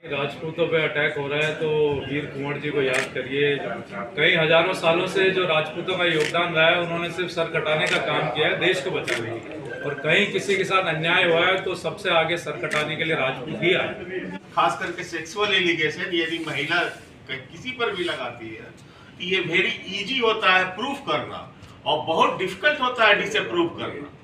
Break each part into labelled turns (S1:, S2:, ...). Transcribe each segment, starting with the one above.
S1: राजपूतों पे अटैक हो रहा है तो वीर कुंवर जी को याद करिए। कई हजारों सालों से जो राजपूतों का योगदान रहा है, उन्होंने सिर्फ सर कटाने का काम किया है देश को बचाने के लिए। और कहीं किसी के साथ अन्याय हुआ है तो सबसे आगे सर कटाने के लिए राजपूत ही आए।
S2: खास करके सेक्सुअल एलिगेशन यदि महिला किसी पर भी लगाती है, ये वेरी इजी होता है प्रूफ करना और बहुत डिफिकल्ट होता है डिसअप्रूव करना।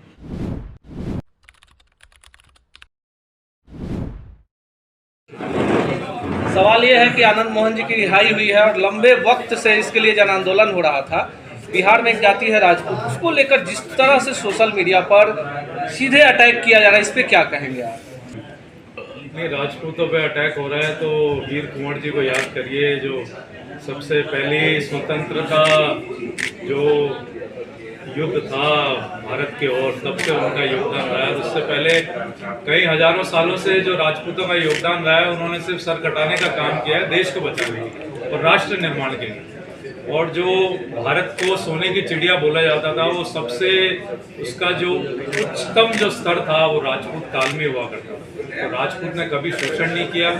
S3: सवाल ये है कि आनंद मोहन जी की रिहाई हुई है और लंबे वक्त से इसके लिए जन आंदोलन हो रहा था। बिहार में एक जाति है राजपूत, उसको लेकर जिस तरह से सोशल मीडिया पर सीधे अटैक किया जा रहा है, इस पर क्या कहेंगे आप?
S1: नहीं, राजपूतों पे अटैक हो रहा है तो वीर कुंवर जी को याद करिए, जो सबसे पहली स्वतंत्रता जो युद्ध था भारत के ओर, तब से उनका योगदान रहा है। उससे पहले कई हजारों सालों से जो राजपूतों का योगदान रहा है, उन्होंने सिर्फ सर कटाने का काम किया है देश को बचाने के लिए और राष्ट्र निर्माण के लिए। और जो भारत को सोने की चिड़िया बोला जाता था, वो सबसे उसका जो उच्चतम जो स्तर था वो राजपूत काल में हुआ करता था। तो राजपूत ने कभी शोषण नहीं किया,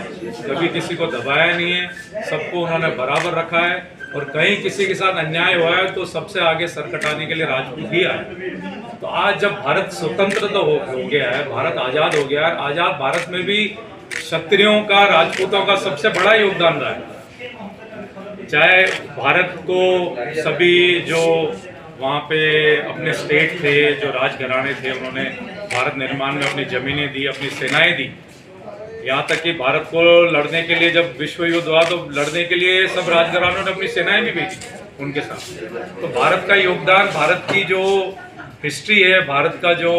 S1: कभी किसी को दबाया नहीं है, सबको उन्होंने बराबर रखा है। और कहीं किसी के साथ अन्याय हुआ है तो सबसे आगे सर कटाने के लिए राजपूत ही आए। तो आज जब भारत स्वतंत्र तो हो गया है, भारत आज़ाद हो गया है, आज़ाद भारत में भी क्षत्रियों का, राजपूतों का सबसे बड़ा योगदान रहा है। चाहे भारत को सभी जो वहाँ पे अपने स्टेट थे, जो राजघराने थे, उन्होंने भारत निर्माण में अपनी ज़मीनें दी, अपनी सेनाएं दी। यहाँ तक कि भारत को लड़ने के लिए जब विश्व युद्ध हुआ तो लड़ने के लिए सब राजघरानों ने अपनी सेनाएं भी भेजी उनके साथ। तो भारत का योगदान, भारत की जो हिस्ट्री है, भारत का जो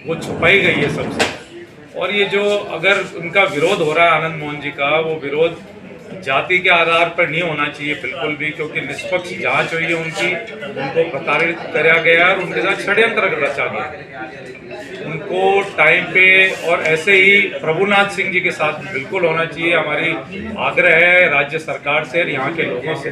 S1: वो छुपाई गई है सबसे। और ये जो अगर उनका विरोध हो रहा है आनंद मोहन जी का, वो विरोध जाति के आधार पर नहीं होना चाहिए बिल्कुल भी, क्योंकि निष्पक्ष जांच हुई है उनकी, उनको प्रताड़ित किया गया और उनके साथ षड्यंत्र रचा गया। उनको टाइम पे, और ऐसे ही प्रभुनाथ सिंह जी के साथ बिल्कुल होना चाहिए। हमारी आग्रह है राज्य सरकार से और यहाँ के लोगों से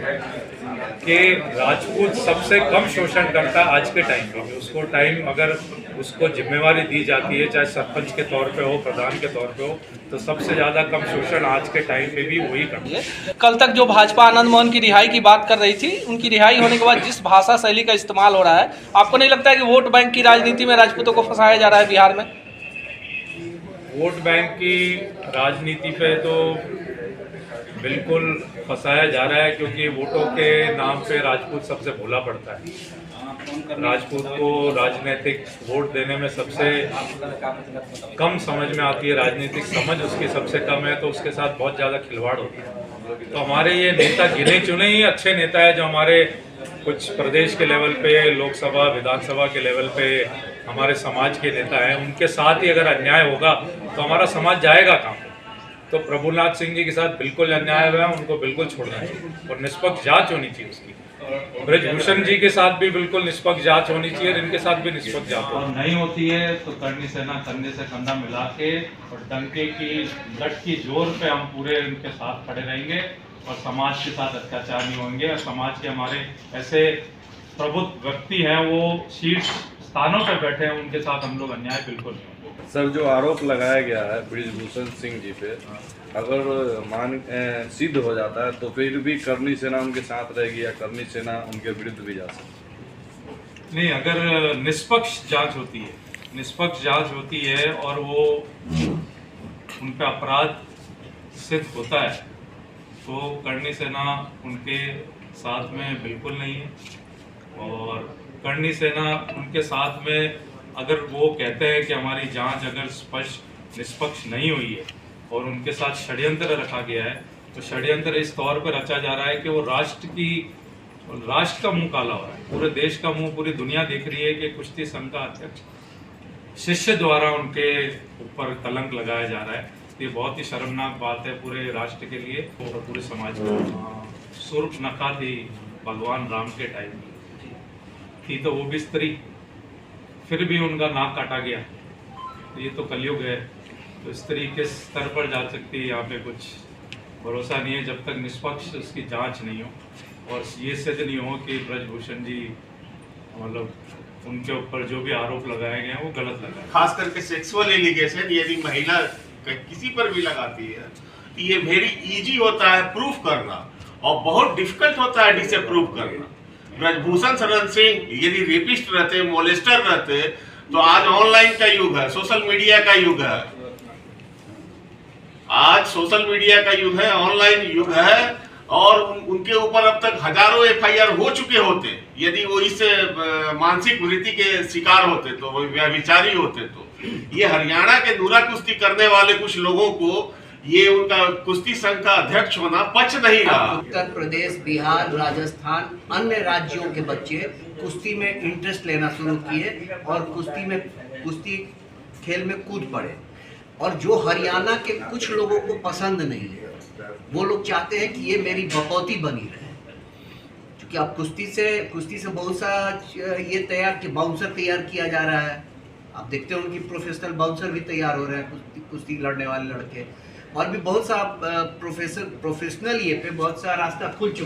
S1: कि राजपूत सबसे कम शोषण करता है आज के टाइम पे। उसको टाइम, अगर उसको जिम्मेवारी दी जाती है, चाहे सरपंच के तौर पे हो, प्रधान के तौर पे हो, तो सबसे ज़्यादा कम शोषण आज के टाइम पे भी वही करती है।
S3: कल तक जो भाजपा आनंद मोहन की रिहाई की बात कर रही थी, उनकी रिहाई होने के बाद जिस भाषा शैली का इस्तेमाल हो रहा है, आपको नहीं लगता है कि वोट बैंक की राजनीति में राजपूतों को फंसाया जा रहा है बिहार में?
S1: वोट बैंक की राजनीति पे तो बिल्कुल फंसाया जा रहा है, क्योंकि वोटों के नाम पे राजपूत सबसे भोला पड़ता है। राजपूत को राजनीतिक वोट देने में सबसे कम समझ में आती है, राजनीतिक समझ उसकी सबसे कम है, तो उसके साथ बहुत ज़्यादा खिलवाड़ होती है। तो हमारे ये नेता गिने चुने ही अच्छे नेता है, जो हमारे कुछ प्रदेश के लेवल पे, लोकसभा विधानसभा के लेवल पे हमारे समाज के नेता हैं, उनके साथ ही अगर अन्याय होगा तो हमारा समाज जाएगा कहाँ? तो प्रभुनाथ सिंह जी के साथ बिल्कुल अन्याय हुआ है, उनको बिल्कुल छोड़ना चाहिए और निष्पक्ष जांच होनी चाहिए उसकी। ब्रजभूषण जी के साथ भी बिल्कुल निष्पक्ष जांच होनी चाहिए और इनके साथ भी निष्पक्ष जांच नहीं होती है तो करनी सेना कंधे से कंधा मिला के और डंके की लट की जोर पे हम पूरे इनके साथ खड़े रहेंगे और समाज के साथ अत्याचार नहीं होंगे। और समाज के हमारे ऐसे प्रबुद्ध व्यक्ति हैं, वो शीर्ष स्थानों पर बैठे हैं, उनके साथ हम लोग अन्याय बिल्कुल नहीं।
S4: सर, जो आरोप लगाया गया है ब्रजभूषण सिंह जी पे, अगर सिद्ध हो जाता है तो फिर भी करनी सेना उनके साथ रहेगी या करनी सेना उनके विरुद्ध भी जा सकती?
S1: नहीं, अगर निष्पक्ष जांच होती है, निष्पक्ष जांच होती है और वो उन पे अपराध सिद्ध होता है तो करनी सेना उनके साथ में बिल्कुल नहीं है। और करनी सेना उनके साथ में, अगर वो कहते हैं कि हमारी जांच अगर स्पष्ट निष्पक्ष नहीं हुई है और उनके साथ षड्यंत्र रखा गया है, तो षड्यंत्र इस तौर पर रचा जा रहा है कि वो राष्ट्र का मुंह काला हो रहा है, पूरे देश का मुंह पूरी दुनिया देख रही है कि कुश्ती संघ का अध्यक्ष शिष्य द्वारा उनके ऊपर कलंक लगाया जा रहा है। ये बहुत ही शर्मनाक बात है पूरे राष्ट्र के लिए और पूरे समाज के लिए। सूर्पनखा थी भगवान राम के टाइम में थी, तो वो भी स्त्री, फिर भी उनका नाक काटा गया। ये तो कलयुग है, तो स्त्री किस स्तर पर जा सकती है, यहाँ पे कुछ भरोसा नहीं है जब तक निष्पक्ष उसकी जांच नहीं हो और ये सिद्ध नहीं हो कि ब्रजभूषण जी, मतलब उनके ऊपर जो भी आरोप लगाए गए हैं वो गलत लगाए।
S2: खास करके सेक्सुअल एलिगेशन यदि महिला किसी पर भी लगाती है, कि ये वेरी इजी होता है प्रूफ करना और बहुत डिफिकल्ट होता है डिसअप्रूव करना। ब्रजभूषण शरण सिंह यदि रेपिस्ट रहते, मोलेस्टर रहते, तो आज ऑनलाइन का युग है, सोशल मीडिया का युग है। आज सोशल मीडिया का युग है, ऑनलाइन युग है, और उनके ऊपर अब तक हजारों एफआईआर हो चुके होते यदि वो इस मानसिक वृत्ति के शिकार होते, तो वो व्यभिचारी होते। तो ये हरियाणा के नूरा कुश्ती करने वाले कुछ लोगों को ये उनका कुश्ती संघ का अध्यक्ष होना पच नहीं रहा।
S5: उत्तर प्रदेश, बिहार, राजस्थान, अन्य राज्यों के बच्चे कुश्ती में इंटरेस्ट लेना शुरू किए और कुश्ती खेल में कूद पड़े। और जो हरियाणा के कुछ लोगों को पसंद नहीं है, वो लोग चाहते हैं कि ये मेरी बकौती बनी रहे, क्योंकि अब कुश्ती से बहुत सा ये बाउंसर तैयार किया जा रहा है। आप देखते हो उनकी प्रोफेशनल बाउंसर भी तैयार हो रहे हैं, कुश्ती लड़ने वाले लड़के, और भी बहुत सा प्रोफेशनल ये पे बहुत सा रास्ता खुल चुका है।